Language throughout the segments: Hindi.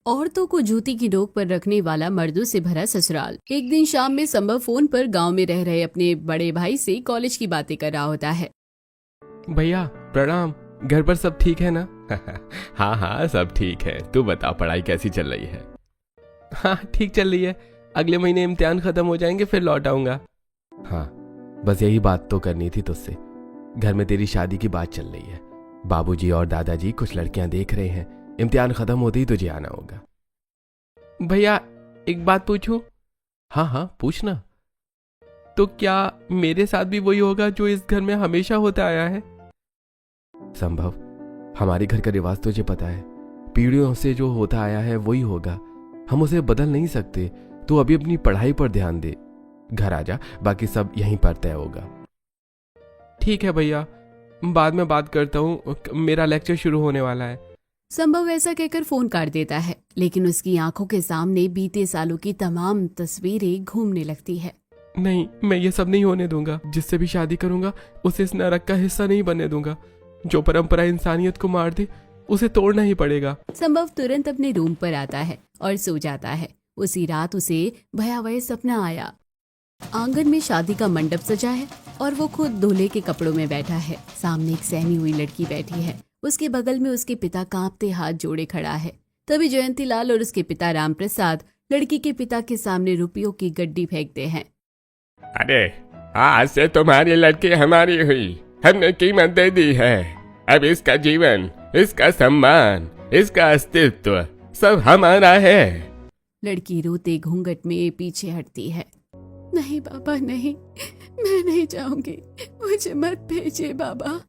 औरतों को जूती की नोक पर रखने वाला मर्दों से भरा ससुराल। एक दिन शाम में संभव फोन पर गांव में रह रहे अपने बड़े भाई से कॉलेज की बातें कर रहा होता है। भैया प्रणाम, घर पर सब ठीक है ना? हाँ हाँ सब ठीक है, तू बता पढ़ाई कैसी चल रही है? हाँ ठीक चल रही है, अगले महीने इम्तिहान खत्म हो जाएंगे फिर लौट आऊंगा। हाँ बस यही बात तो करनी थी तुझसे। घर में तेरी शादी की बात चल रही है, बाबूजी और दादाजी कुछ लड़कियां देख रहे हैं, इम्तिहान खत्म होते ही तुझे आना होगा। भैया एक बात पूछूं? हाँ हाँ पूछना। तो क्या मेरे साथ भी वही होगा जो इस घर में हमेशा होता आया है? संभव, हमारे घर का रिवाज तुझे पता है, पीढ़ियों से जो होता आया है वही होगा, हम उसे बदल नहीं सकते। तू अभी अपनी पढ़ाई पर ध्यान दे, घर आ जा, बाकी सब यहीं पर तय होगा। ठीक है भैया, बाद में बात करता हूँ, मेरा लेक्चर शुरू होने वाला है। संभव ऐसा कहकर फोन काट देता है, लेकिन उसकी आंखों के सामने बीते सालों की तमाम तस्वीरें घूमने लगती है। नहीं, मैं ये सब नहीं होने दूंगा। जिससे भी शादी करूंगा उसे इस नरक का हिस्सा नहीं बनने दूंगा। जो परंपरा इंसानियत को मार दे उसे तोड़ना ही पड़ेगा। संभव तुरंत अपने रूम पर आता है और सो जाता है। उसी रात उसे भयावह सपना आया। आंगन में शादी का मंडप सजा है और वो खुद दूल्हे के कपड़ों में बैठा है। सामने एक सहमी हुई लड़की बैठी है, उसके बगल में उसके पिता कांपते हाथ जोड़े खड़ा है। तभी जयंती लाल और उसके पिता राम प्रसाद लड़की के पिता के सामने रुपयों की गड्डी फेंकते हैं। अरे आज से तुम्हारी लड़की हमारी हुई, हमने कीमत दे दी है। अब इसका जीवन, इसका सम्मान, इसका अस्तित्व सब हमारा है। लड़की रोते घूंघट में पीछे हटती है। नहीं बाबा नहीं, मैं नहीं जाऊंगी, मुझे मत भेजिए बाबा।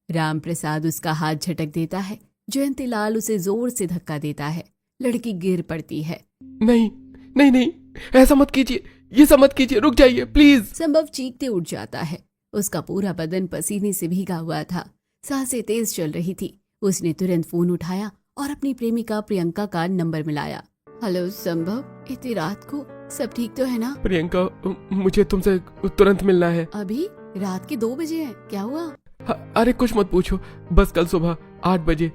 राम प्रसाद उसका हाथ झटक देता है। जयंती लाल उसे जोर से धक्का देता है। लड़की गिर पड़ती है। नहीं नहीं नहीं, ऐसा मत कीजिए, ये सब मत कीजिए, रुक जाइए प्लीज। संभव चीखते उठ जाता है। उसका पूरा बदन पसीने से भीगा हुआ था, सांसें तेज चल रही थी। उसने तुरंत फोन उठाया और अपनी प्रेमिका प्रियंका का नंबर मिलाया। हेलो संभव, इतनी रात को सब ठीक तो है ना? प्रियंका, मुझे तुमसे तुरंत मिलना है। अभी रात के 2 बजे हैं, क्या हुआ? अरे कुछ मत पूछो, बस कल सुबह 8 बजे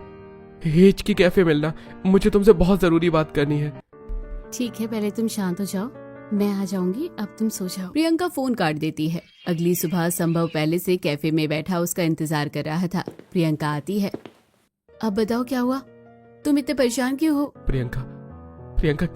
हेच की कैफे मिलना, मुझे तुमसे बहुत जरूरी बात करनी है। ठीक है, पहले तुम शांत हो जाओ, मैं आ जाऊंगी, अब तुम सो जाओ। प्रियंका फोन काट देती है। अगली सुबह संभव पहले से कैफे में बैठा उसका इंतजार कर रहा था। प्रियंका आती है। अब बताओ क्या हुआ, तुम इतने परेशान क्यों हो? प्रियंका, प्रियंका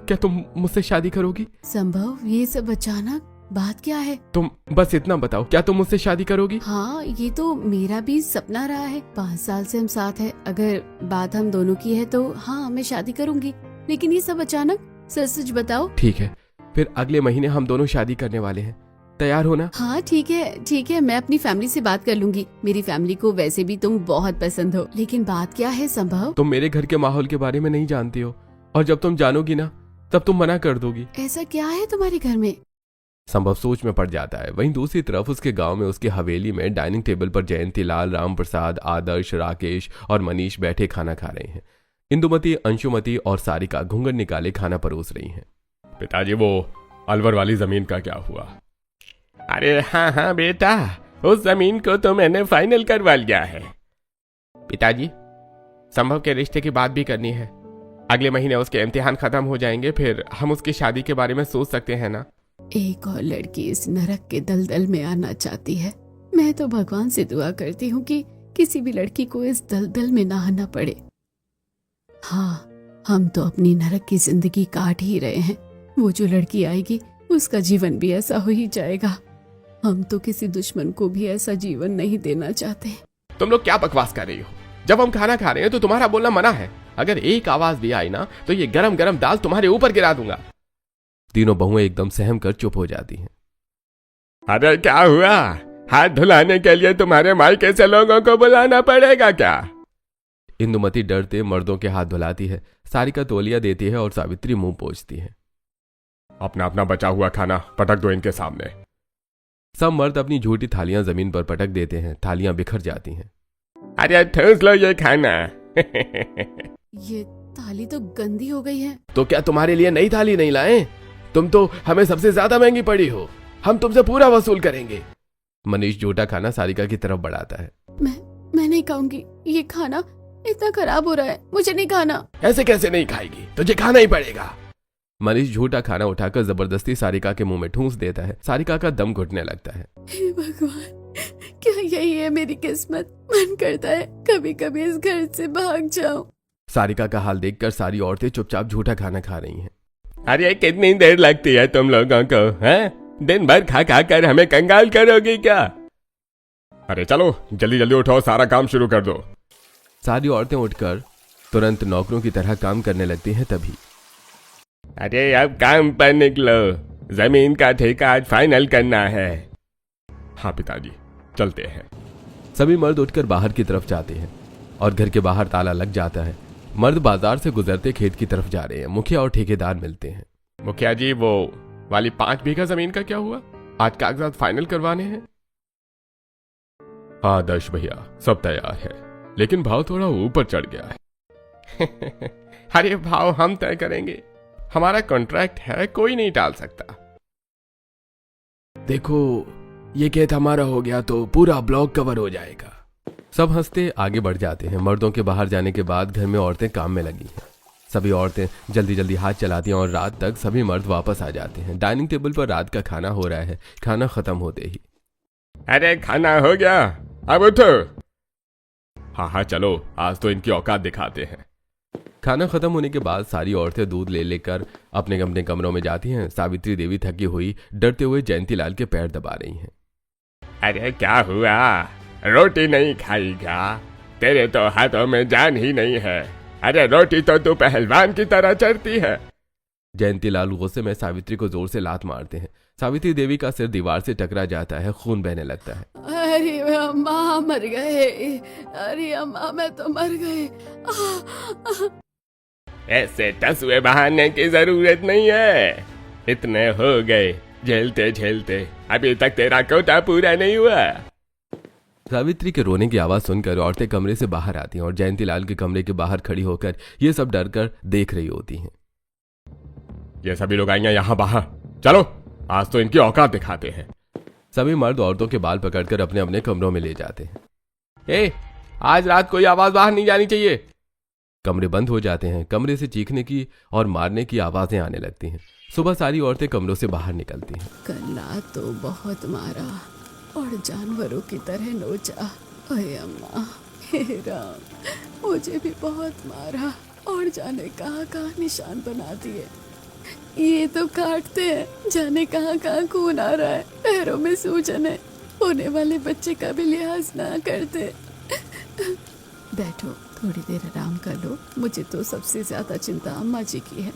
क्या तुम मुझसे शादी करोगी? संभव ये सब अचानक, बात क्या है? तुम बस इतना बताओ, क्या तुम मुझसे शादी करोगी? हाँ, ये तो मेरा भी सपना रहा है। 5 साल से हम साथ हैं। अगर बात हम दोनों की है तो हाँ, मैं शादी करूंगी। लेकिन ये सब अचानक, सच सच बताओ। ठीक है, फिर अगले महीने हम दोनों शादी करने वाले हैं, तैयार हो ना? हाँ ठीक है, मैं अपनी फैमिली से बात कर लूंगी। मेरी फैमिली को वैसे भी तुम बहुत पसंद हो। लेकिन बात क्या है संभव? तुम मेरे घर के माहौल के बारे में नहीं जानती हो, और जब तुम जानोगी ना तब तुम मना कर दोगी। ऐसा क्या है तुम्हारे घर में? संभव सोच में पड़ जाता है। वहीं दूसरी तरफ उसके गांव में उसकी हवेली में डाइनिंग टेबल पर जयंती लाल, राम प्रसाद, आदर्श, राकेश और मनीष बैठे खाना खा रहे हैं। इंदुमती, अंशुमती और सारिका घूंघट निकाले खाना परोस रही हैं। पिताजी, वो अलवर वाली जमीन का क्या हुआ? अरे हाँ बेटा, उस जमीन को तो मैंने फाइनल करवा लिया है। पिताजी, संभव के रिश्ते की बात भी करनी है। अगले महीने उसके इम्तिहान खत्म हो जाएंगे, फिर हम उसकी शादी के बारे में सोच सकते हैं ना? एक और लड़की इस नरक के दलदल में आना चाहती है। मैं तो भगवान से दुआ करती हूँ कि किसी भी लड़की को इस दलदल में ना आना पड़े। हाँ, हम तो अपनी नरक की जिंदगी काट ही रहे हैं। वो जो लड़की आएगी उसका जीवन भी ऐसा हो ही जाएगा। हम तो किसी दुश्मन को भी ऐसा जीवन नहीं देना चाहते। तुम लोग क्या बकवास कर रही हो? जब हम खाना खा रहे हैं तो तुम्हारा बोलना मना है। अगर एक आवाज भी आई ना तो ये गरम गरम दाल तुम्हारे ऊपर गिरा दूंगा। तीनों बहुएं एकदम सहम कर चुप हो जाती हैं। अरे क्या हुआ? हाथ धुलाने के लिए तुम्हारे मायके से लोगों को बुलाना पड़ेगा क्या? इंदुमती डरते मर्दों के हाथ धुलाती है, सारिका तौलिया देती है और सावित्री मुंह पोंछती है। अपना अपना बचा हुआ खाना पटक दो इनके सामने। सब मर्द अपनी झूठी थालियां जमीन पर पटक देते हैं, थालियां बिखर जाती हैं। अरे ठूस लो ये खाना। ये थाली तो गंदी हो गई है। तो क्या तुम्हारे लिए नई थाली नहीं लाए? तुम तो हमें सबसे ज्यादा महंगी पड़ी हो, हम तुमसे पूरा वसूल करेंगे। मनीष झूठा खाना सारिका की तरफ बढ़ाता है। मैं नहीं खाऊंगी ये खाना। इतना खराब हो रहा है, मुझे नहीं खाना। ऐसे कैसे नहीं खाएगी, तुझे खाना ही पड़ेगा। मनीष झूठा खाना उठाकर जबरदस्ती सारिका के मुंह में ठूंस देता है। सारिका का दम घुटने लगता है। हे भगवान, क्या यही है मेरी किस्मत? मन करता है कभी कभी इस घर से भाग जाऊं। सारिका का हाल देखकर सारी औरतें चुपचाप झूठा खाना खा रही हैं। अरे कितनी देर लगती है तुम लोगों को, हैं? दिन भर खा खा कर हमें कंगाल करोगी क्या? अरे चलो जल्दी जल्दी उठो, सारा काम शुरू कर दो। सारी औरतें उठकर तुरंत नौकरों की तरह काम करने लगती हैं। तभी अरे अब काम पर निकलो, जमीन का ठेका आज फाइनल करना है। हाँ पिताजी, चलते हैं। सभी मर्द उठकर बाहर की तरफ जाते हैं और घर के बाहर ताला लग जाता है। मर्द बाजार से गुजरते खेत की तरफ जा रहे हैं। मुखिया और ठेकेदार मिलते हैं। मुखिया जी, वो वाली 5 बीघा जमीन का क्या हुआ? आज कागजात फाइनल करवाने हैं। हाँ दर्श भैया, सब तैयार है, लेकिन भाव थोड़ा ऊपर चढ़ गया है। अरे भाव हम तय करेंगे, हमारा कॉन्ट्रैक्ट है, कोई नहीं टाल सकता। देखो, ये खेत हमारा हो गया तो पूरा ब्लॉक कवर हो जाएगा। सब हंसते आगे बढ़ जाते हैं। मर्दों के बाहर जाने के बाद घर में औरतें काम में लगी हैं। सभी औरतें जल्दी जल्दी हाथ चलाती हैं और रात तक सभी मर्द वापस आ जाते हैं। डाइनिंग टेबल पर रात का खाना हो रहा है। खाना खत्म होते ही, अरे खाना हो गया, अब उठो। हाँ हाँ चलो, आज तो इनकी औकात दिखाते हैं। खाना खत्म होने के बाद सारी औरतें दूध ले लेकर अपने अपने कमरों में जाती हैं। सावित्री देवी थकी हुई डरते हुए जयंतीलाल के पैर दबा रही हैं। अरे क्या हुआ, रोटी नहीं खाएगा? तेरे तो हाथों में जान ही नहीं है। अरे रोटी तो तू पहलवान की तरह चढ़ती है। जयंतीलाल गुस्से में सावित्री को जोर से लात मारते हैं। सावित्री देवी का सिर दीवार से टकरा जाता है। खून बहने लगता है। अरे अम्मा मर गए, अरे अम्मा मैं तो मर गई। ऐसे टसुए बहाने की जरूरत नहीं है, इतने हो गए झेलते झेलते, अभी तक तेरा कोटा पूरा नहीं हुआ। सावित्री के रोने की आवाज सुनकर औरतें कमरे से बाहर आती हैं और जयंतीलाल के कमरे के बाहर खड़ी होकर ये सब डर कर देख रही होती हैं। ये सभी लोग आएंगे यहाँ बाहर, चलो आज तो इनकी औकात दिखाते हैं। सभी मर्द औरतों के बाल पकड़कर अपने अपने कमरों में ले जाते हैं। आज रात कोई आवाज बाहर नहीं जानी चाहिए। कमरे बंद हो जाते हैं। कमरे से चीखने की और मारने की आवाजें आने लगती हैं। सुबह सारी औरतें कमरों से बाहर निकलती हैं। कल रात तो बहुत मारा और जानवरों की तरह नोचा। ओए अम्मा, हे राम, मुझे भी बहुत मारा और जाने कहाँ कहाँ निशान बना दिए। ये तो काटते हैं, जाने कहाँ कहाँ खून आ रहा है, पैरों में सूजन है। होने वाले बच्चे का भी लिहाज ना करते। बैठो, थोड़ी देर आराम कर लो। मुझे तो सबसे ज्यादा चिंता अम्मा जी की है।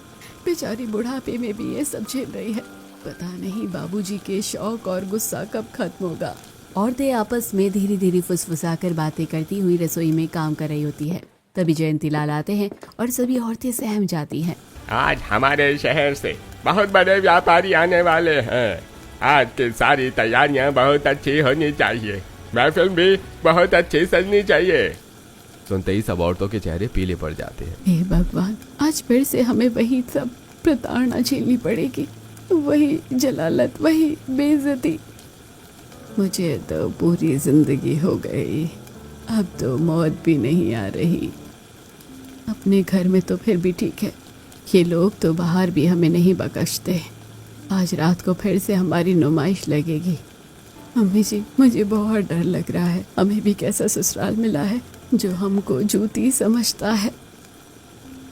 बेचारी बुढ़ापे में भी ये सब झेल रही है। पता नहीं बाबूजी के शौक और गुस्सा कब खत्म होगा। औरतें आपस में धीरे धीरे फुसफुसाकर बातें करती हुई रसोई में काम कर रही होती है। तभी जयंतीलाल आते हैं और सभी औरतें सहम जाती हैं। आज हमारे शहर से बहुत बड़े व्यापारी आने वाले हैं। आज की सारी तैयारियां बहुत अच्छी होनी चाहिए, महफिल भी बहुत अच्छी सजनी चाहिए। सुनते ही सब औरतों के चेहरे पीले पड़ जाते हैं। हे भगवान, आज फिर से हमें वही सब प्रताड़ना झेलनी पड़ेगी, वही जलालत, वही बेइज्जती। मुझे तो पूरी जिंदगी हो गई, अब तो मौत भी नहीं आ रही। अपने घर में तो फिर भी ठीक है, ये लोग तो बाहर भी हमें नहीं बख्शते। आज रात को फिर से हमारी नुमाइश लगेगी। मम्मी जी, मुझे बहुत डर लग रहा है। हमें भी कैसा ससुराल मिला है जो हमको जूती समझता है।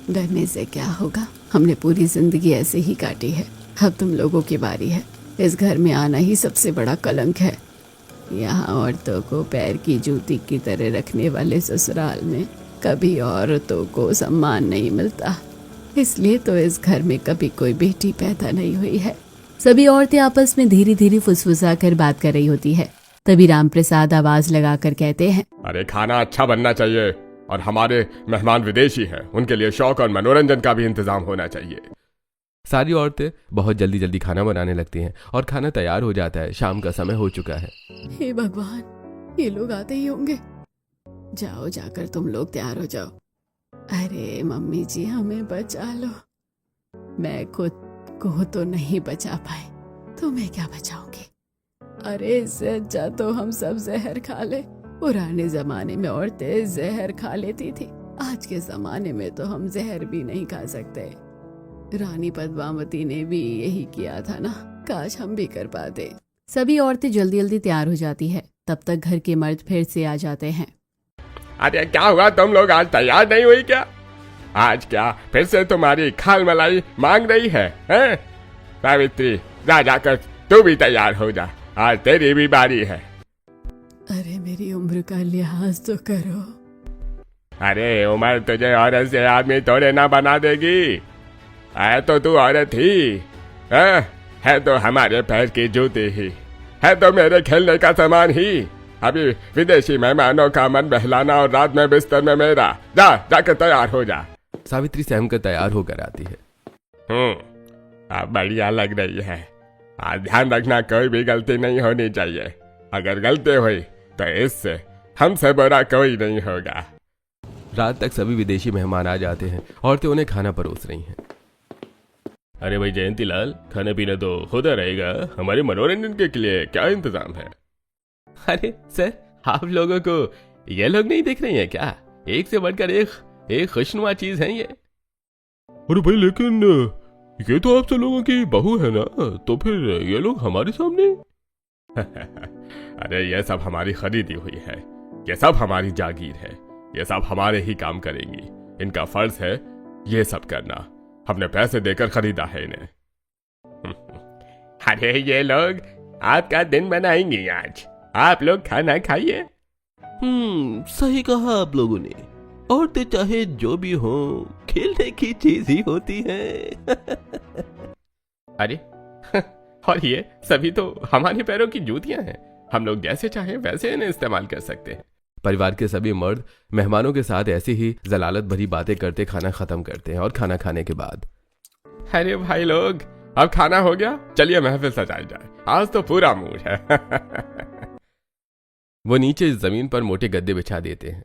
डरने से क्या होगा, हमने पूरी जिंदगी ऐसे ही काटी है। अब तुम लोगों की बारी है। इस घर में आना ही सबसे बड़ा कलंक है। यहाँ औरतों को पैर की जूती की तरह रखने वाले ससुराल में कभी औरतों को सम्मान नहीं मिलता। इसलिए तो इस घर में कभी कोई बेटी पैदा नहीं हुई है। सभी औरतें आपस में धीरे धीरे फुसफुसाकर बात कर रही होती है। तभी राम प्रसाद आवाज लगाकर कहते हैं, अरे खाना अच्छा बनना चाहिए और हमारे मेहमान विदेशी हैं, उनके लिए शौक और मनोरंजन का भी इंतजाम होना चाहिए। सारी औरतें बहुत जल्दी जल्दी खाना बनाने लगती हैं और खाना तैयार हो जाता है। शाम का समय हो चुका है। हे भगवान, ये लोग आते ही होंगे। जाओ, जाकर तुम लोग तैयार हो जाओ। अरे मम्मी जी, हमें बचा लो। मैं खुद को तो नहीं बचा पाए, तुम्हें क्या बचाओगे? अरे इससे अच्छा तो हम सब जहर खा ले। पुराने जमाने में औरतें जहर खा लेती थी, आज के जमाने में तो हम जहर भी नहीं खा सकते। रानी पद्मावती ने भी यही किया था ना, काश हम भी कर पाते। सभी औरतें जल्दी जल्दी तैयार हो जाती है। तब तक घर के मर्द फिर से आ जाते हैं। अरे क्या हुआ, तुम लोग आज तैयार नहीं हुई क्या? आज क्या फिर से तुम्हारी खाल मलाई मांग रही है, हैं? सावित्री जा जाकर तू भी तैयार हो जा, आज तेरी भी बारी है। अरे मेरी उम्र का लिहाज तो करो। अरे उम्र तुझे औरत से आदमी थोड़े ना बना देगी। है तो तू औरत ही, है तो हमारे पैर की जूती ही, है तो मेरे खेलने का सामान ही। अभी विदेशी मेहमानों का मन बहलाना और रात में बिस्तर में मेरा। जा जाकर तैयार हो जा। सावित्री सहम कर तैयार होकर आती है। अब बढ़िया लग रही है। आज ध्यान रखना, कोई भी गलती नहीं होनी चाहिए। अगर गलती हुई तो इससे हमसे बुरा कोई नहीं होगा। रात तक सभी विदेशी मेहमान आ जाते हैं। औरतें उन्हें खाना परोस रही हैं। अरे भाई जयंतीलाल, खाने पीने तो होता रहेगा, हमारे मनोरंजन के लिए क्या इंतजाम है? अरे सर, आप लोगों को ये लोग नहीं दिख रही हैं क्या? एक से बढ़कर एक खुशनुमा चीज है ये। अरे भाई लेकिन ये तो आप सब लोगों की बहू है ना, तो फिर ये लोग हमारे सामने? अरे ये सब हमारी खरीदी हुई है, ये सब हमारी जागीर है, ये सब हमारे ही काम करेंगी। इनका फर्ज है ये सब करना। हमने पैसे देकर खरीदा है इन्हें। अरे ये लोग आपका दिन बनाएंगे आज, आप लोग खाना खाइए। सही कहा आप लोगों ने। औरतें चाहे जो भी हो, खेलने की चीज ही होती है। अरे और ये सभी तो हमारे पैरों की जूतियां हैं, हम लोग जैसे चाहें वैसे इन्हें इस्तेमाल कर सकते हैं। परिवार के सभी मर्द मेहमानों के साथ ऐसी ही जलालत भरी बातें करते खाना खत्म करते हैं। और खाना खाने के बाद, अरे भाई लोग, अब खाना हो गया, चलिए महफिल सजाई जाए, आज तो पूरा मूड है। वो नीचे जमीन पर मोटे गद्दे बिछा देते हैं।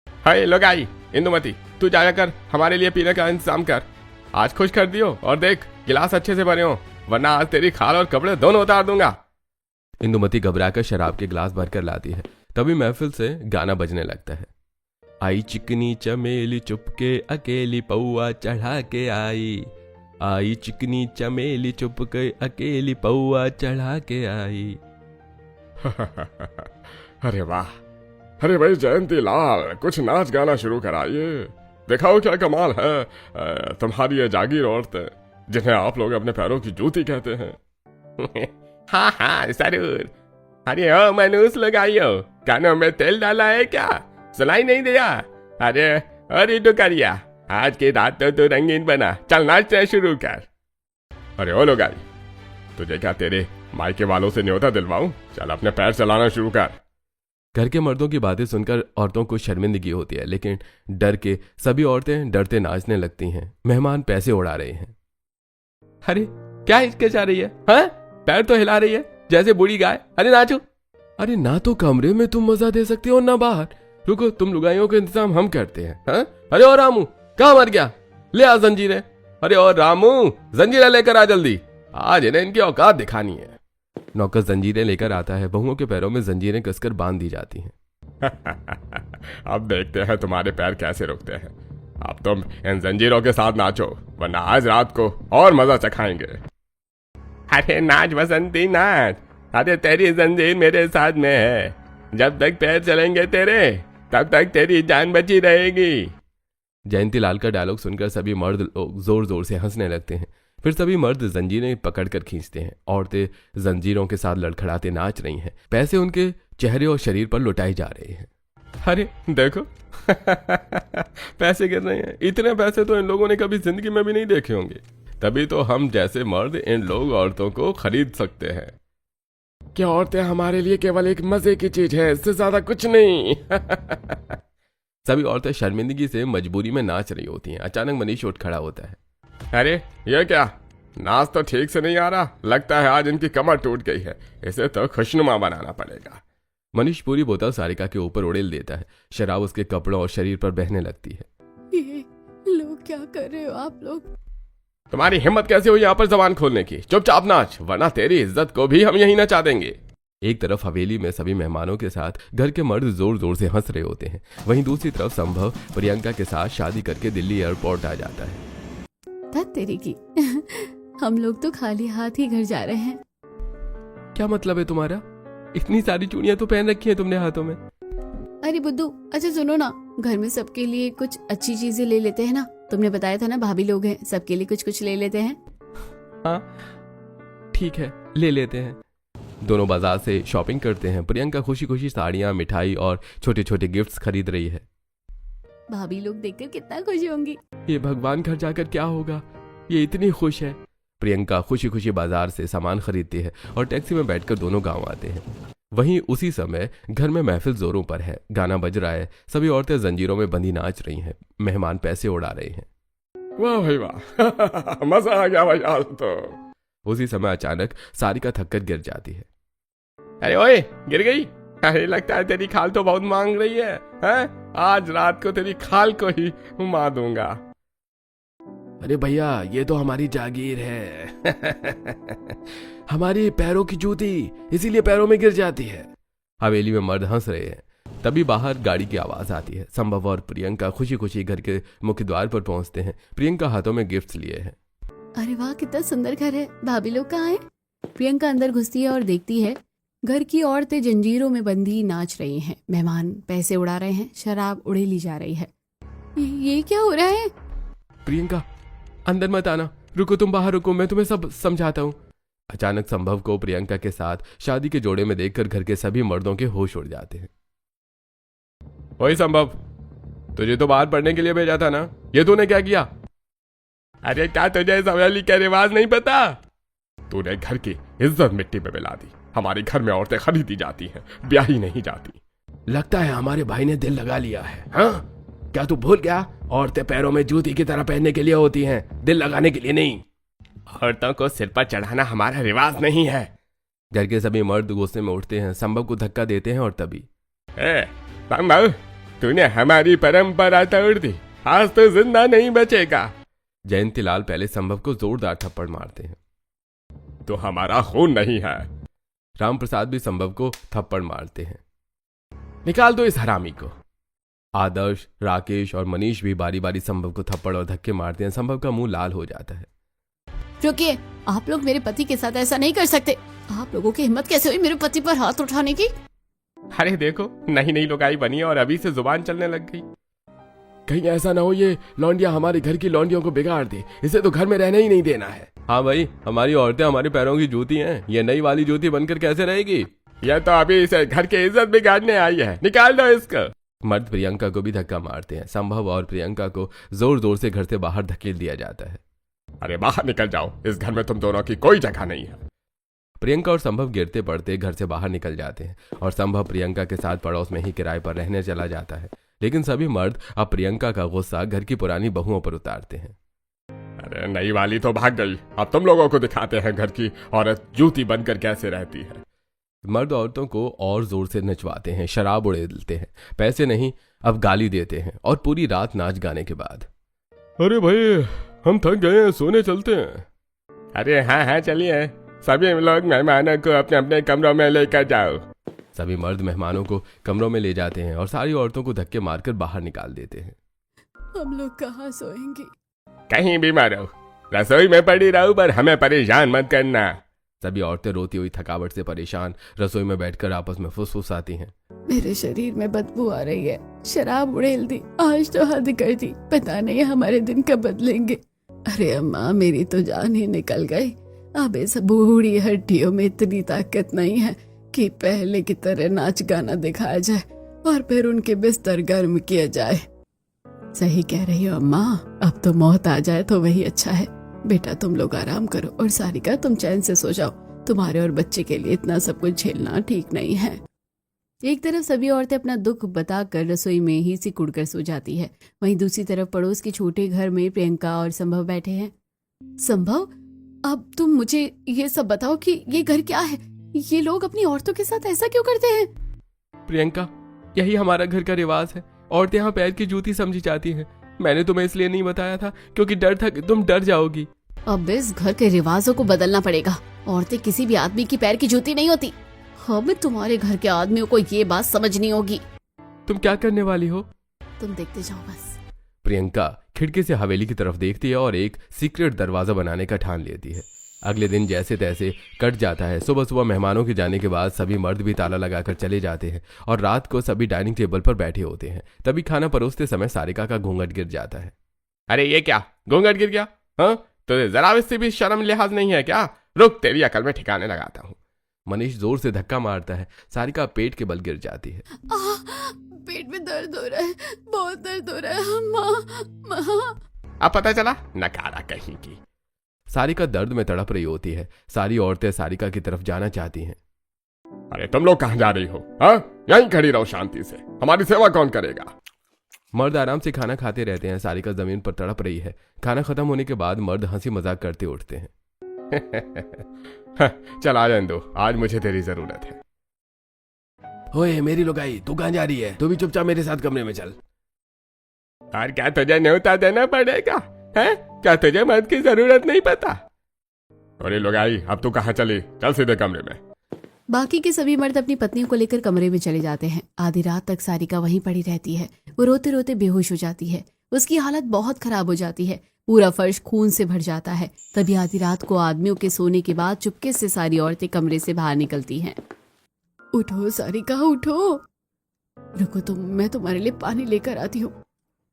हाय लोगाई, इंदुमती, तू जाकर हमारे लिए पीने का इंतजाम कर। आज खुश कर दियो, और देख गिलास अच्छे से भरे हो, वरना आज तेरी खाल और कपड़े दोनों उतार दूंगा। इंदुमती घबराकर शराब के गिलास भरकर लाती है। तभी महफिल से गाना बजने लगता है। आई चिकनी चमेली चुपके अकेली पौआ चढ़ा के आई, आई चिकनी चमेली चुपके अकेली पौआ चढ़ा के आई। अरे वाह, अरे भाई जयंती लाल, कुछ नाच गाना शुरू कराइए, दिखाओ क्या कमाल है तुम्हारी ये जागीर औरतें, जिन्हें आप लोग अपने पैरों की जूती कहते हैं। हाँ हाँ जरूर। अरे ओ मनुष्य लगाइयो, कानों में तेल डाला है क्या? सुनाई नहीं दिया? अरे डुकरिया, आज की रात तो तू रंगीन बना, चल नाचना शुरू कर। अरे ओ लोगाई, तुझे क्या तेरे मायके वालों से न्योता दिलवाऊं? चल अपने पैर चलाना शुरू कर। घर के मर्दों की बातें सुनकर औरतों को शर्मिंदगी होती है, लेकिन डर के सभी औरतें डरते नाचने लगती हैं। मेहमान पैसे उड़ा रहे हैं। अरे क्या हिचके जा रही है? हाँ, पैर तो हिला रही है जैसे बूढ़ी गाय। अरे नाचो। अरे ना तो कमरे में तुम मजा दे सकते हो ना बाहर। रुको, तुम लुगाइयों का इंतजाम हम करते हैं। हाँ? अरे और रामू कहाँ मर गया? ले आ जंजीरें। अरे और रामू, जंजीरें लेकर आ जल्दी, आज इन्हें इनकी औकात दिखानी है। नौकर जंजीरें लेकर आता है। बहुओं के पैरों में जंजीरें कसकर बांध दी जाती हैं। अब देखते हैं तुम्हारे पैर कैसे रुकते हैं। अब तुम इन जंजीरों के साथ नाचो, वरना आज रात को और मजा चखाएंगे। अरे नाच बसंती नाच, अरे तेरी जंजीर मेरे साथ में है, जब तक पैर चलेंगे तेरे तब तक तेरी जान बची रहेगी। जयंती लाल का डायलॉग सुनकर सभी मर्द लोग जोर जोर से हंसने लगते हैं। फिर सभी मर्द जंजीरें पकड़कर खींचते हैं। औरतें जंजीरों के साथ लड़खड़ाते नाच रही हैं। पैसे उनके चेहरे और शरीर पर लुटाए जा रहे हैं। अरे देखो, पैसे गिर रहे हैं। इतने पैसे तो इन लोगों ने कभी जिंदगी में भी नहीं देखे होंगे, तभी तो हम जैसे मर्द इन लोग औरतों को खरीद सकते हैं। क्या औरतें हमारे लिए केवल एक मजे की चीज है, इससे ज्यादा कुछ नहीं। सभी औरतें शर्मिंदगी से मजबूरी में नाच रही होती हैं। अचानक मनीष उठ खड़ा होता है। अरे ये क्या, नाच तो ठीक से नहीं आ रहा, लगता है आज इनकी कमर टूट गई है, इसे तो खुशनुमा बनाना पड़ेगा। मनीष पूरी बोतल सारिका के ऊपर उड़ेल देता है। शराब उसके कपड़ों और शरीर पर बहने लगती है। ये लोग क्या कर रहे हो आप लोग? तुम्हारी हिम्मत कैसे हुई यहाँ पर जबान खोलने की? चुपचाप नाच, वरना तेरी इज्जत को भी हम यहीं नचा देंगे। एक तरफ हवेली में सभी मेहमानों के साथ घर के मर्द जोर जोर से हंस रहे होते हैं, वहीं दूसरी तरफ संभव प्रियंका के साथ शादी करके दिल्ली एयरपोर्ट आ जाता है। धत तेरी की हम लोग तो खाली हाथ ही घर जा रहे हैं। क्या मतलब है तुम्हारा? इतनी सारी चूड़ियां तो पहन रखी हैं तुमने हाथों में। अरे बुद्धू, अच्छा सुनो ना, घर में सबके लिए कुछ अच्छी चीजें ले लेते हैं ना। तुमने बताया था ना भाभी लोग हैं, सबके लिए कुछ कुछ ले लेते हैं। हाँ ठीक है, ले लेते हैं। दोनों बाजार से शॉपिंग करते हैं। प्रियंका खुशी खुशी साड़ियां, मिठाई और छोटे छोटे गिफ्ट्स खरीद रही है। भाभी लोग देखकर कितना खुश होंगी। ये भगवान घर जाकर क्या होगा, ये इतनी खुश है। प्रियंका खुशी खुशी बाजार से सामान खरीदती है और टैक्सी में बैठकर दोनों गांव आते हैं। वहीं उसी समय घर में महफिल जोरों पर है, गाना बज रहा है, सभी औरतें जंजीरों में बंधी नाच रही हैं, मेहमान पैसे उड़ा रहे हैं। वाह भाई वाह मजा आ गया भाई आज तो। उसी समय अचानक सारिका थककर गिर जाती है। अरे ओए, गिर गई? अरे लगता है तेरी खाल तो बहुत मांग रही है, हैं? आज रात को तेरी खाल को ही मार दूंगा। अरे भैया, ये तो हमारी जागीर है हमारी पैरों की जूती, इसीलिए पैरों में गिर जाती है। हवेली में मर्द हंस रहे हैं। तभी बाहर गाड़ी की आवाज आती है। संभव और प्रियंका खुशी खुशी घर के मुख्य द्वार पर पहुंचते हैं। प्रियंका हाथों में गिफ्ट्स लिए है। अरे वाह, कितना सुंदर घर है। भाभी लोग कहाँ हैं? प्रियंका अंदर घुसती है और देखती है घर की औरतें जंजीरों में बंधी नाच रही हैं, मेहमान पैसे उड़ा रहे हैं, शराब उड़ेली जा रही है। ये क्या हो रहा है? प्रियंका अंदर मत आना, रुको, तुम बाहर रुको, मैं तुम्हें सब समझाता हूँ। अचानक संभव को प्रियंका के साथ शादी के जोड़े में देखकर घर के सभी मर्दों के होश उड़ जाते हैं। ओए संभव, तुझे तो बाहर पढ़ने के लिए भेजा था ना, ये तूने क्या किया? अरे क्या तुझे इस हवेली का रिवाज नहीं पता? तूने घर की इज्जत मिट्टी में मिला दी। हमारे घर में औरतें खरीदी जाती हैं, ब्याही नहीं जाती। लगता है हमारे भाई ने दिल लगा लिया है। हाँ, क्या तू भूल गया? औरतें पैरों में जूती की तरह पहनने के लिए होती हैं, दिल लगाने के लिए नहीं। औरतों को सिर पर चढ़ाना हमारा रिवाज नहीं है। घर के सभी मर्द गुस्से में उठते हैं, संभव को धक्का देते हैं और तभी संभव, तूने हमारी परंपरा तोड़ दी, आज तो जिंदा नहीं बचेगा। जयंतीलाल पहले संभव को जोरदार थप्पड़ मारते हैं। तो हमारा खून नहीं है। राम प्रसाद भी संभव को थप्पड़ मारते हैं। निकाल दो इस हरामी को। आदर्श, राकेश और मनीष भी बारी बारी संभव को थप्पड़ और धक्के मारते हैं। संभव का मुंह लाल हो जाता है। रुकिए, आप लोग मेरे पति के साथ ऐसा नहीं कर सकते। आप लोगों की हिम्मत कैसे हुई मेरे पति पर हाथ उठाने की? अरे देखो, नई नई लुगाई बनी और अभी से जुबान चलने लग गई। कहीं ऐसा ना हो ये लौंडिया हमारे घर की लौंडियों को बिगाड़ दे, इसे तो घर में रहने ही नहीं देना है। हाँ भाई, हमारी औरतें हमारे पैरों की जूती हैं, ये नई वाली जूती बनकर कैसे रहेगी? यह तो अभी इसे घर की इज्जत बिगाड़ने आई है, निकाल दो इसको। मर्द प्रियंका को भी धक्का मारते हैं। संभव और प्रियंका को जोर जोर से घर से बाहर धकेल दिया जाता है। अरे बाहर निकल जाओ, इस घर में तुम दोनों की कोई जगह नहीं है। प्रियंका और संभव गिरते पड़ते घर से बाहर निकल जाते हैं और संभव प्रियंका के साथ पड़ोस में ही किराए पर रहने चला जाता है। लेकिन सभी मर्द अब प्रियंका का गुस्सा घर की पुरानी बहुओं पर उतारते हैं। अरे नई वाली तो भाग गई, अब तुम लोगों को दिखाते हैं घर की औरत जूती बनकर कैसे रहती है। मर्द औरतों को और जोर से नचवाते हैं, शराब उड़ेलते हैं, पैसे नहीं अब गाली देते हैं और पूरी रात नाच गाने के बाद अरे भाई हम थक गए हैं, सोने चलते हैं। अरे हाँ हाँ चलिए, सभी लोग मेहमानों को अपने अपने कमरों में लेकर जाओ। सभी मर्द मेहमानों को कमरों में ले जाते हैं और सारी औरतों को धक्के मारकर बाहर निकाल देते हैं। हम लोग कहाँ सोएंगे? कहीं भी मरो, रसोई में पड़ी रहो, पर हमें परेशान मत करना। सभी औरतें रोती हुई थकावट से परेशान रसोई में बैठकर आपस में फुसफुसाती हैं। मेरे शरीर में बदबू आ रही है, शराब उड़ेल दी, आज तो हद कर दी, पता नहीं हमारे दिन कब बदलेंगे। अरे अम्मा, मेरी तो जान ही निकल गई। अब इस बूढ़ी हड्डियों में इतनी ताकत नहीं है कि पहले की तरह नाच गाना दिखाया जाए और फिर उनके बिस्तर गर्म किया जाए। सही कह रही हो अम्मा, अब तो मौत आ जाए तो वही अच्छा है। बेटा तुम लोग आराम करो और सारिका तुम चैन से सो जाओ, तुम्हारे और बच्चे के लिए इतना सब कुछ झेलना ठीक नहीं है। एक तरफ सभी औरतें अपना दुख बताकर रसोई में ही सिकुड़ कर सो जाती है, वहीं दूसरी तरफ पड़ोस के छोटे घर में प्रियंका और संभव बैठे हैं। संभव, अब तुम मुझे ये सब बताओ कि ये घर क्या है? ये लोग अपनी औरतों के साथ ऐसा क्यों करते हैं? प्रियंका, यही हमारा घर का रिवाज है। औरतें यहाँ पैर की जूती समझी जाती हैं। मैंने तुम्हें इसलिए नहीं बताया था क्योंकि डर था कि तुम डर जाओगी। अब इस घर के रिवाजों को बदलना पड़ेगा। औरतें किसी भी आदमी की पैर की जूती नहीं होती। अब तुम्हारे घर के आदमियों को ये बात समझनी होगी। तुम क्या करने वाली हो? तुम देखते जाओ बस। प्रियंका खिड़की से हवेली की तरफ देखती है और एक सीक्रेट दरवाजा बनाने का ठान लेती है। अगले दिन जैसे तैसे कट जाता है। सुबह सुबह मेहमानों के जाने के बाद सभी मर्द भी ताला लगाकर चले जाते हैं और रात को सभी डाइनिंग टेबल पर बैठे होते हैं। तभी खाना परोसते समय सारिका का घूंघट गिर जाता है। अरे ये क्या, घूंघट गिर गया? हाँ, तुझे जरा इससे भी शर्म लिहाज नहीं है क्या? रुक, तेरी अकल में ठिकाने लगाता हूँ। मनीष जोर से धक्का मारता है। सारिका पेट के बल गिर जाती है। पेट में दर्द हो रहा है, बहुत दर्द हो रहा है। माँ। अब पता चला, नकारा कहीं की। सारिका दर्द में तड़प रही होती है। सारी औरतें सारिका की तरफ जाना चाहती हैं। अरे तुम लोग कहाँ जा रही हो? हाँ, यहीं खड़ी रहो शांति से, हमारी सेवा कौन करेगा? मर्द आराम से खाना खाते रहते हैं। सारिका जमीन पर तड़प रही है। खाना खत्म होने के बाद मर्द हंसी मजाक करते उठते हैं। चल आ जाने दो, आज मुझे तेरी जरूरत है। ओए मेरी लुगाई, तू कहाँ जा रही है? तू भी चुपचाप मेरे साथ कमरे में चल। और क्या तुझे न्योता देना पड़ेगा? है क्या तुझे मर्द की जरूरत नहीं पता? अरे लुगाई, अब तू कहाँ चली? चल सीधे कमरे में। बाकी के सभी मर्द अपनी पत्नियों को लेकर कमरे में चले जाते हैं। आधी रात तक सारिका वहीं पड़ी रहती है। वो रोते रोते बेहोश हो जाती है। उसकी हालत बहुत खराब हो जाती है। पूरा फर्श खून से भर जाता है। तभी आधी रात को आदमियों के सोने के बाद चुपके से सारी औरतें कमरे से बाहर निकलती हैं। उठो सारिका, उठो। रुको तुम, मैं तुम्हारे लिए पानी लेकर आती हूँ।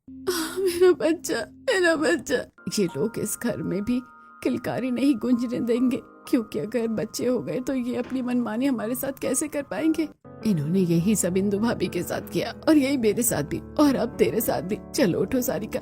मेरा बच्चा, मेरा बच्चा। ये लोग इस घर में भी किलकारी नहीं गूंजने देंगे, क्योंकि अगर बच्चे हो गए तो ये अपनी मनमानी हमारे साथ कैसे कर पाएंगे। इन्होंने यही सब इंदु भाभी के साथ किया और यही मेरे साथ भी, और अब तेरे साथ भी। चलो उठो सारिका।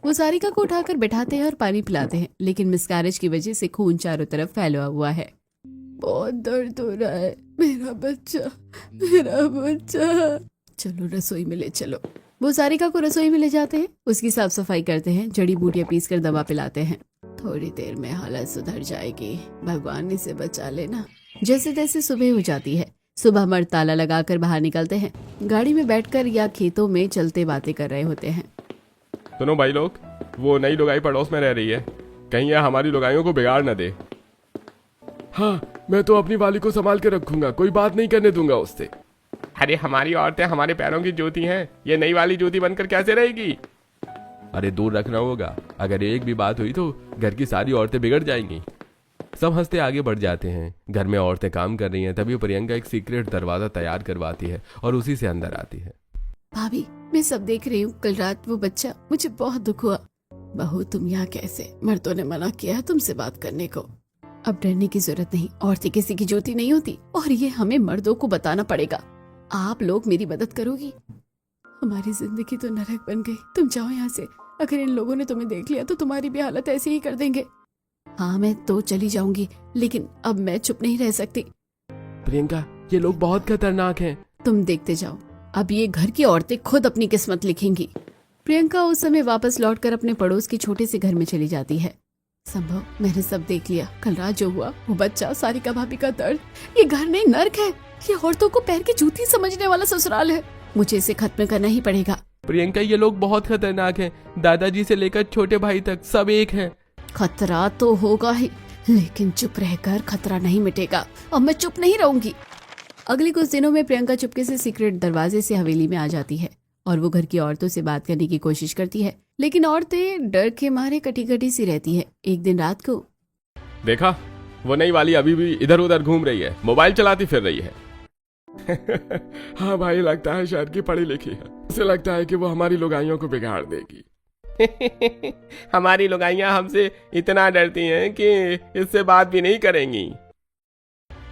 वो सारिका को उठाकर बैठाते हैं और पानी पिलाते हैं, लेकिन मिसकैरेज की वजह से खून चारों तरफ फैला हुआ है। बहुत दर्द हो रहा है, मेरा बच्चा, मेरा बच्चा। चलो रसोई में ले चलो। वो सारिका को रसोई में ले जाते हैं, उसकी साफ सफाई करते हैं, जड़ी बूटियां पीस कर दवा पिलाते हैं। थोड़ी देर में हालत सुधर जाएगी, भगवान इसे बचा लेना। जैसे तैसे सुबह हो जाती है। सुबह मर्द ताला लगाकर बाहर निकलते हैं। गाड़ी में बैठकर या खेतों में चलते बातें कर रहे होते हैं। सुनो भाई लोग, वो नई लुगाई पड़ोस में रह रही है, कहीं यह हमारी लुगाइयों को बिगाड़ न दे। हाँ, मैं तो अपनी वाली को संभाल के रखूंगा, कोई बात नहीं करने दूंगा उससे। अरे हमारी औरतें हमारे पैरों की जूती हैं, ये नई वाली जूती बनकर कैसे रहेगी? अरे दूर रखना होगा, अगर एक भी बात हुई तो घर की सारी औरतें बिगड़ जाएंगी। सब हंसते आगे बढ़ जाते हैं। घर में औरतें काम कर रही हैं। तभी प्रियंका एक सीक्रेट दरवाजा तैयार करवाती है और उसी से अंदर आती है। भाभी, मैं सब देख रही हूँ। कल रात वो बच्चा, मुझे बहुत दुख हुआ। बहू तुम यहाँ कैसे? मर्दों ने मना किया है तुमसे बात करने को। अब डरने की जरूरत नहीं, औरतें किसी की ज्योति नहीं होती, और ये हमें मर्दों को बताना पड़ेगा। आप लोग मेरी मदद करोगी? हमारी जिंदगी तो नरक बन गई। तुम जाओ यहाँ से। अगर इन लोगों ने तुम्हें देख लिया तो तुम्हारी भी हालत ऐसी ही कर देंगे। हाँ, मैं तो चली जाऊंगी, लेकिन अब मैं चुप नहीं रह सकती। प्रियंका, ये लोग बहुत खतरनाक हैं। तुम देखते जाओ, अब ये घर की औरतें खुद अपनी किस्मत लिखेंगी। प्रियंका उस समय वापस लौटकर अपने पड़ोस के छोटे से घर में चली जाती है। संभव, मैंने सब देख लिया। कल रात जो हुआ, वो बच्चा, सारिका भाभी का दर्द, ये घर नहीं नर्क है। ये औरतों को पैर की जूती समझने वाला ससुराल है। मुझे इसे खत्म करना ही पड़ेगा। प्रियंका, ये लोग बहुत खतरनाक हैं। दादाजी से लेकर छोटे भाई तक सब एक हैं। खतरा तो होगा ही, लेकिन चुप रहकर खतरा नहीं मिटेगा। अब मैं चुप नहीं रहूंगी। अगले कुछ दिनों में प्रियंका चुपके से सीक्रेट दरवाजे से हवेली में आ जाती है और वो घर की औरतों से बात करने की कोशिश करती है, लेकिन औरतें डर के मारे कटी कटी सी रहती है। एक दिन रात को, देखा, वो नई वाली अभी भी इधर उधर घूम रही है, मोबाइल चलाती फिर रही है। हाँ भाई, लगता है शायद कि पढ़ी लिखी है। उसे लगता है कि वो हमारी लुगाइयों को बिगाड़ देगी। हमारी लुगाइयां हमसे इतना डरती हैं कि इससे बात भी नहीं करेंगी।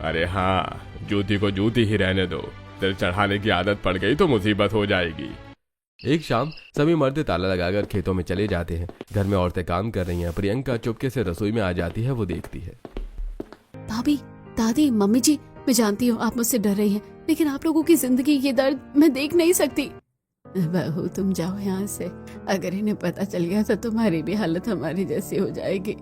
अरे हाँ, जूती को जूती ही रहने दो। दिल चढ़ाने की आदत पड़ गई तो मुसीबत हो जाएगी। एक शाम सभी मर्द ताला लगाकर खेतों में चले जाते हैं। घर में औरतें काम कर रही हैं। प्रियंका चुपके से रसोई में आ जाती है। वो देखती है, भाभी, दादी, मम्मी जी, मैं जानती हूँ आप मुझसे डर रही हैं, लेकिन आप लोगों की जिंदगी, ये दर्द मैं देख नहीं सकती। बहू तुम जाओ यहाँ से। अगर इन्हें पता चल गया तो तुम्हारी भी हालत हमारी जैसी हो जाएगी।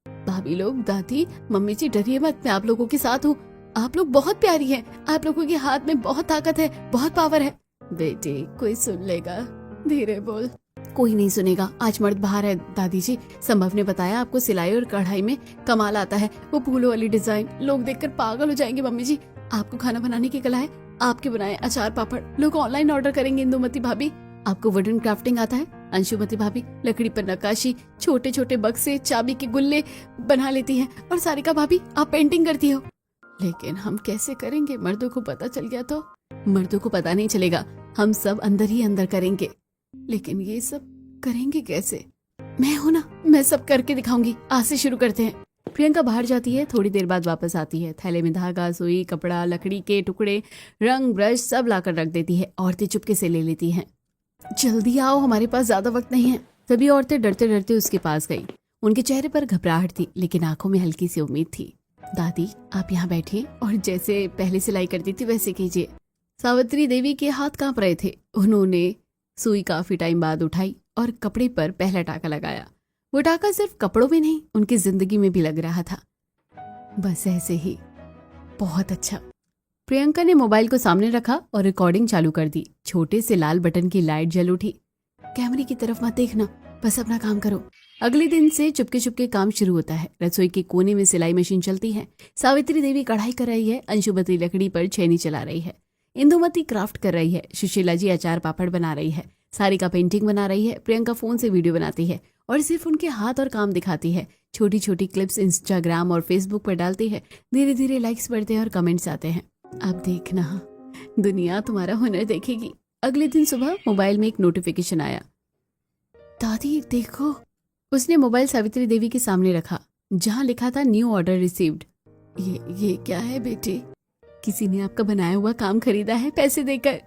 भाभी लोग, दादी, मम्मी जी, डरिए मत, मैं आप लोगों के साथ हूँ। आप लोग बहुत प्यारी हैं। आप लोगों के हाथ में बहुत ताकत है, बहुत पावर है। बेटी, कोई सुन लेगा? धीरे बोल। कोई नहीं सुनेगा। आज मर्द बाहर है दादी जी। संभव ने बताया आपको सिलाई और कढ़ाई में कमाल आता है। वो फूलों वाली डिजाइन लोग देखकर पागल हो जाएंगे। मम्मी जी, आपको खाना बनाने की कला है? आपके बनाए अचार पापड़ लोग ऑनलाइन ऑर्डर करेंगे। इंदुमती भाभी, आपको वुडन क्राफ्टिंग आता है? अंशुमती भाभी, लकड़ी पर नक्काशी, छोटे छोटे बक्से, चाबी के गुल्ले बना लेती हैं। और सारिका भाभी, आप पेंटिंग करती हो। लेकिन हम कैसे करेंगे? मर्दों को पता चल गया तो? मर्दों को पता नहीं चलेगा, हम सब अंदर ही अंदर करेंगे। लेकिन ये सब करेंगे कैसे? मैं हूं ना, मैं सब करके दिखाऊंगी। आज से शुरू करते हैं। प्रियंका बाहर जाती है, थोड़ी देर बाद वापस आती है। थैले में धागा, सुई, कपड़ा, लकड़ी के टुकड़े, रंग, ब्रश सब लाकर रख देती है। औरतें चुपके से ले लेती हैं। जल्दी आओ, हमारे पास ज्यादा वक्त नहीं है। सभी औरतें डरते डरते उसके पास गई। उनके चेहरे पर घबराहट थी, लेकिन आंखों में हल्की सी उम्मीद थी। दादी, आप यहाँ बैठिए और जैसे पहले सिलाई करती थी वैसे कीजिए। सावित्री देवी के हाथ कांप रहे थे। उन्होंने सुई काफी टाइम बाद उठाई और कपड़े पर पहला टाका लगाया। वो टाका सिर्फ कपड़ों में नहीं, उनकी जिंदगी में भी लग रहा था। बस ऐसे ही, बहुत अच्छा। प्रियंका ने मोबाइल को सामने रखा और रिकॉर्डिंग चालू कर दी। छोटे से लाल बटन की लाइट जल उठी। कैमरे की तरफ मत देखना, बस अपना काम करो। अगले दिन से चुपके चुपके काम शुरू होता है। रसोई के कोने में सिलाई मशीन चलती है। सावित्री देवी कढ़ाई कर रही है। अंशुमती लकड़ी पर छेनी चला रही है। इंदुमती क्राफ्ट कर रही है। सुशीला जी अचार पापड़ बना रही है। सारिका पेंटिंग बना रही है। प्रियंका फोन से वीडियो बनाती है और सिर्फ उनके हाथ और काम दिखाती है। छोटी छोटी क्लिप्स इंस्टाग्राम और फेसबुक पर डालती है। धीरे धीरे लाइक्स बढ़ते हैं और कमेंट्स आते हैं। अब देखना, दुनिया तुम्हारा हुनर देखेगी। अगले दिन सुबह मोबाइल में एक नोटिफिकेशन आया। दादी देखो। उसने मोबाइल सावित्री देवी के सामने रखा, जहां लिखा था न्यू ऑर्डर रिसीव्ड। ये क्या है बेटे? किसी ने आपका बनाया हुआ काम खरीदा है पैसे देकर।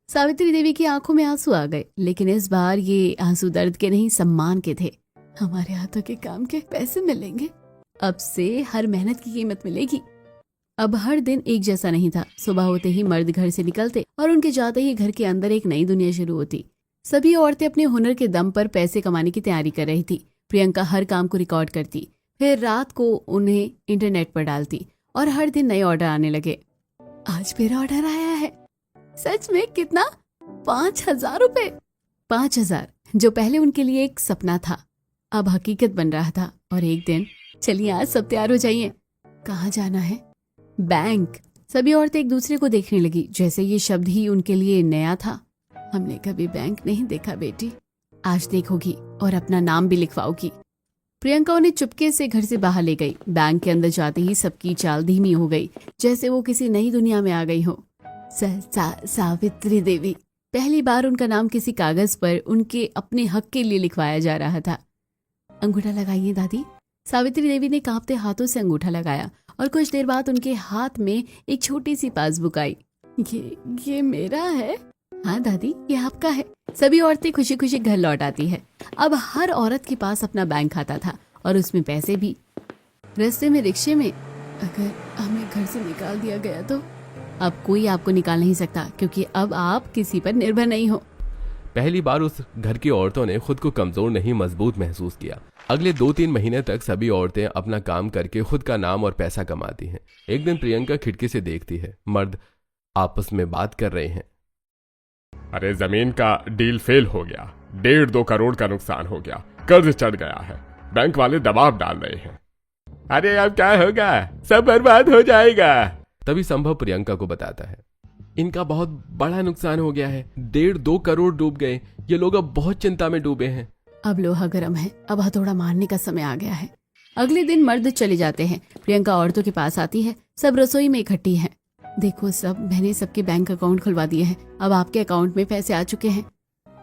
सावित्री देवी की आंखों में आंसू आ गए, लेकिन इस बार ये आंसू दर्द के नहीं, सम्मान के थे। हमारे हाथों के काम के पैसे मिलेंगे। अब से हर मेहनत की कीमत मिलेगी। अब हर दिन एक जैसा नहीं था। सुबह होते ही मर्द घर से निकलते और उनके जाते ही घर के अंदर एक नई दुनिया शुरू होती। सभी औरतें अपने हुनर के दम पर पैसे कमाने की तैयारी कर रही थी। प्रियंका हर काम को रिकॉर्ड करती, फिर रात को उन्हें इंटरनेट पर डालती और हर दिन नए ऑर्डर आने लगे। आज मेरा ऑर्डर आया है। सच में? कितना? 5,000 रुपए। 5,000, जो पहले उनके लिए एक सपना था, अब हकीकत बन रहा था। और एक दिन, चलिए आज सब तैयार हो जाइए। कहाँ जाना है? बैंक। सभी औरतें एक दूसरे को देखने लगी, जैसे ये शब्द ही उनके लिए नया था। हमने कभी बैंक नहीं देखा बेटी, आज देखोगी और अपना नाम भी लिखवाओगी। प्रियंका उन्हें चुपके से घर से बाहर ले गई। बैंक के अंदर जाते ही सबकी चाल धीमी हो गई, जैसे वो किसी नई दुनिया में आ गई हो। सावित्री देवी। पहली बार उनका नाम किसी कागज पर उनके अपने हक के लिए लिखवाया जा रहा था। अंगूठा लगाइए दादी। सावित्री देवी ने कांपते हाथों से अंगूठा लगाया और कुछ देर बाद उनके हाथ में एक छोटी सी पासबुक आई। ये मेरा है? हाँ दादी, ये आपका है। सभी औरतें खुशी खुशी घर लौट आती है। अब हर औरत के पास अपना बैंक खाता था और उसमें पैसे भी। रास्ते में रिक्शे में, अगर हमें घर से निकाल दिया गया तो? अब कोई आपको निकाल नहीं सकता, क्योंकि अब आप किसी पर निर्भर नहीं हो। पहली बार उस घर की औरतों ने खुद को कमजोर नहीं, मजबूत महसूस किया। अगले 2-3 महीने तक सभी औरतें अपना काम करके खुद का नाम और पैसा कमाती हैं। एक दिन प्रियंका खिड़की से देखती है, मर्द आपस में बात कर रहे हैं। अरे जमीन का डील फेल हो गया, 1.5-2 करोड़ का नुकसान हो गया, कर्ज चढ़ गया है, बैंक वाले दबाव डाल रहे हैं। अरे अब क्या होगा, सब बर्बाद हो जाएगा। तभी संभव प्रियंका को बताता है, इनका बहुत बड़ा नुकसान हो गया है, 1.5-2 करोड़ डूब गए। ये लोग अब बहुत चिंता में डूबे हैं। अब लोहा गर्म है, अब हथौड़ा मारने का समय आ गया है। अगले दिन मर्द चले जाते हैं। प्रियंका औरतों के पास आती है। सब रसोई में इकट्ठी हैं। देखो सब, मैंने सबके बैंक अकाउंट खुलवा दिए हैं। अब आपके अकाउंट में पैसे आ चुके हैं।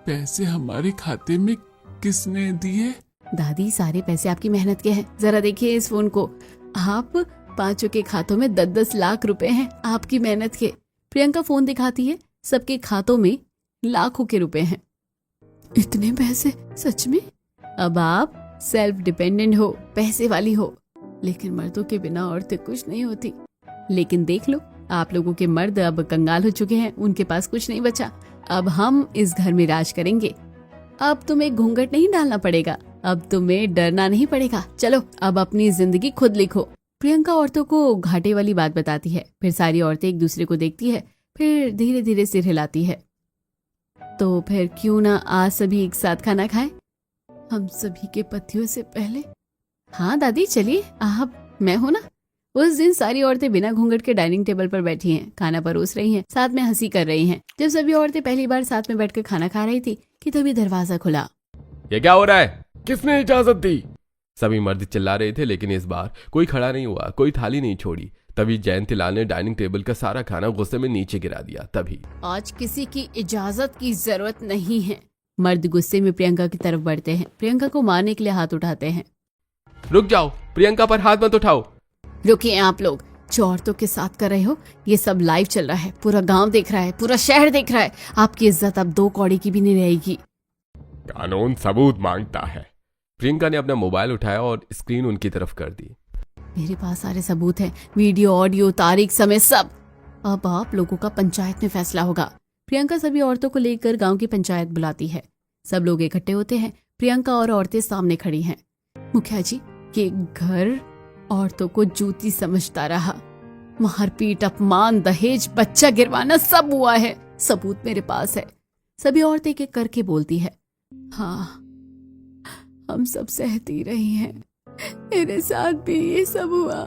पैसे हमारे खाते में किसने दिए? दादी, सारे पैसे आपकी मेहनत के हैं। जरा देखिए इस फोन को। आप पांचों के खातों में 10-10 लाख रुपए हैं, आपकी मेहनत के। प्रियंका फोन दिखाती है। सबके खातों में लाखों के रुपए हैं। इतने पैसे? सच में? अब आप सेल्फ डिपेंडेंट हो, पैसे वाली हो। लेकिन मर्दों के बिना औरतें कुछ नहीं होती। लेकिन देख लो, आप लोगों के मर्द अब कंगाल हो चुके हैं, उनके पास कुछ नहीं बचा। अब हम इस घर में राज करेंगे। अब तुम्हें घूंघट नहीं डालना पड़ेगा, अब तुम्हें डरना नहीं पड़ेगा। चलो अब अपनी जिंदगी खुद लिखो। प्रियंका औरतों को घाटे वाली बात बताती है। फिर सारी औरतें एक दूसरे को देखती है, फिर धीरे धीरे सिर हिलाती है। तो फिर क्यों ना आज सभी एक साथ खाना खाएं? हम सभी के पतियों से पहले। हाँ दादी चलिए, आप, मैं हूं ना। उस दिन सारी औरतें बिना घूंघट के डाइनिंग टेबल पर बैठी हैं, खाना परोस रही हैं, साथ में हंसी कर रही हैं। जब सभी औरतें पहली बार साथ में बैठकर खाना खा रही थी कि तभी दरवाजा खुला। ये क्या हो रहा है? किसने इजाजत दी? सभी मर्द चिल्ला रहे थे, लेकिन इस बार कोई खड़ा नहीं हुआ, कोई थाली नहीं छोड़ी। तभी जयंतीलाल ने डाइनिंग टेबल का सारा खाना गुस्से में नीचे गिरा दिया। तभी आज किसी की इजाजत की जरूरत नहीं है। मर्द गुस्से में प्रियंका की तरफ बढ़ते हैं, प्रियंका को मारने के लिए हाथ उठाते हैं। रुक जाओ, प्रियंका पर हाथ मत उठाओ। रुकिए आप लोग, जो औरतों के साथ कर रहे हो ये सब लाइव चल रहा है, पूरा गांव देख रहा है, पूरा शहर देख रहा है। आपकी इज्जत अब 2 कौड़ी की भी नहीं रहेगी। कानून सबूत मांगता है। प्रियंका ने अपना मोबाइल उठाया और स्क्रीन उनकी तरफ कर दी। मेरे पास सारे सबूत हैं, वीडियो, ऑडियो, तारीख, समय, सब। अब आप लोगों का पंचायत में फैसला होगा। प्रियंका सभी औरतों को लेकर गांव की पंचायत बुलाती है। सब लोग इकट्ठे होते हैं। प्रियंका और औरतें सामने खड़ी हैं। मुखिया जी, ये घर औरतों को जूती समझता रहा। मारपीट, अपमान, दहेज, बच्चा गिरवाना सब हुआ है। सबूत मेरे पास है। सभी औरतें एक एक करके बोलती है। हाँ, हम सब सहती रही हैं। मेरे साथ भी ये सब हुआ।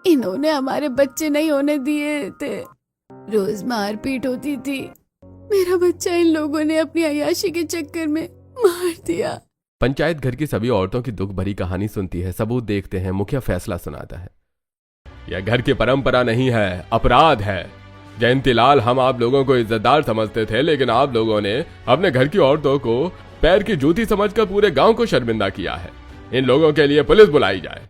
इन्होंने हमारे बच्चे नहीं होने दिए थे। रोज मारपीट होती थी। मेरा बच्चा इन लोगों ने अपनी अय्याशी के चक्कर में मार दिया। पंचायत घर की सभी औरतों की दुख भरी कहानी सुनती है, सबूत देखते हैं, मुखिया फैसला सुनाता है। यह घर की परंपरा नहीं है, अपराध है। जयंतीलाल, हम आप लोगों को इज्जतदार समझते थे, लेकिन आप लोगों ने अपने घर की औरतों को पैर की जूती समझकर पूरे गांव को शर्मिंदा किया है। इन लोगों के लिए पुलिस बुलाई जाए।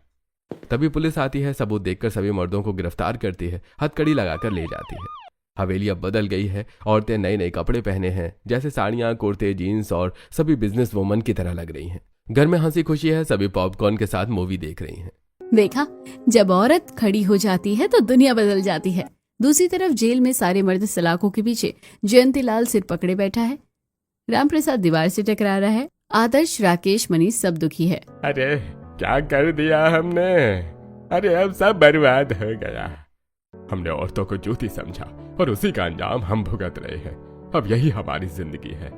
तभी पुलिस आती है, सबूत देखकर सभी मर्दों को गिरफ्तार करती है, हथकड़ी लगाकर ले जाती है। हवेली अब बदल गई है। औरतें नए नए कपड़े पहने हैं, जैसे साड़ियां, कुर्ते, जीन्स, और सभी बिजनेस वुमन की तरह लग रही हैं। घर में हंसी खुशी है, सभी पॉपकॉर्न के साथ मूवी देख रही हैं। देखा, जब औरत खड़ी हो जाती है तो दुनिया बदल जाती है। दूसरी तरफ जेल में सारे मर्द सलाखों के पीछे जयंतीलाल सिर पकड़े बैठा है। रामप्रसाद दीवार से टकरा रहा है। आदर्श, राकेश, मनीष सब दुखी है। अरे क्या कर दिया हमने? अरे अब सब बर्बाद हो गया। हमने औरतों को जूती समझा और उसी का अंजाम हम भुगत रहे हैं। अब यही हमारी जिंदगी है।